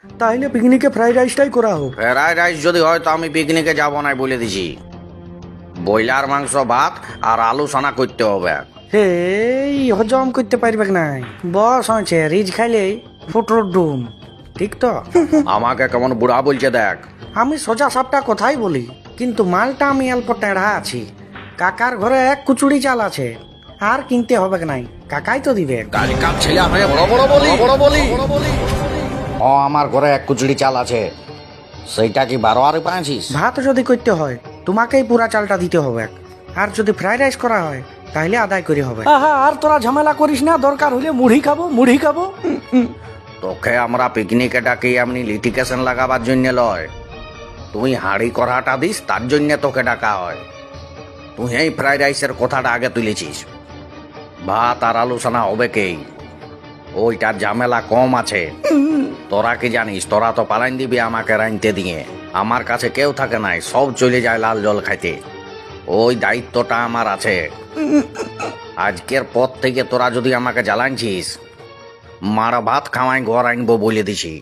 তাহলে পিকনিকে ফ্রাইড রাইসটাই করা হোক। ফ্রাইড রাইস যদি হয় তো আমি পিকনিকে যাব না বলে দিছি। ব্রয়লার মাংস, ভাত আর আলু সানা করতে হবে। এই হজম করতে পারবে নাই, বস হয়েছে রিচ খাইলেই ফুটরোর ডুম, ঠিক তো? আমাকে কেমন বুড়া বলছে দেখ। আমি সোজা সাপটা কথাই বলি, কিন্তু মালটা আমি অল্প টেढ़া আছি। কাকার ঘরে এক কুচুড়ি চাল আছে, আর কিনতে হবে নাই, কাকাই তো দিবে। কালকার ছেলে আমি বড় বড় বলি। ও আমার ঘরে এক কুচুড়ি চাল আছে, সেইটা কি 12 আরে পাঁচিস? ভাত যদি করতে হয় তোমাকেই পুরা চালটা দিতে হবে, আর যদি ফ্রাইড রাইস করা হয় তাহলে আদায় করে হবে। আর তোরা ঝামেলা করিস না, দরকার হলে মুড়ি খাবো। তোকে আমরা পিকনিকে ডাকি এমনি লিটিকেশন লাগাবার জন্য লয়। তুই হাঁড়ি কড়াটা দিস তার জন্য তোকে ডাকা হয়। তুই এই ফ্রাইড রাইসের কথাটা আগে তুলেছিস। ভাত আর আলু সানা হবে কেই, ওইটার ঝামেলা কম আছে। তোরা কি জানিস, তোরা তো পালাইন দিবি আমাকে রাইনতে দিয়ে। আমার কাছে কেউ থাকে নাই, সব চলে যায় লাল জল খাইতে। ওই দায়িত্বটা আমার আছে। আজকের পর থেকে তোরা যদি আমাকে জ্বালানছিস, মারা ভাত খাওয়াই ঘর আনবো বলে দিছি।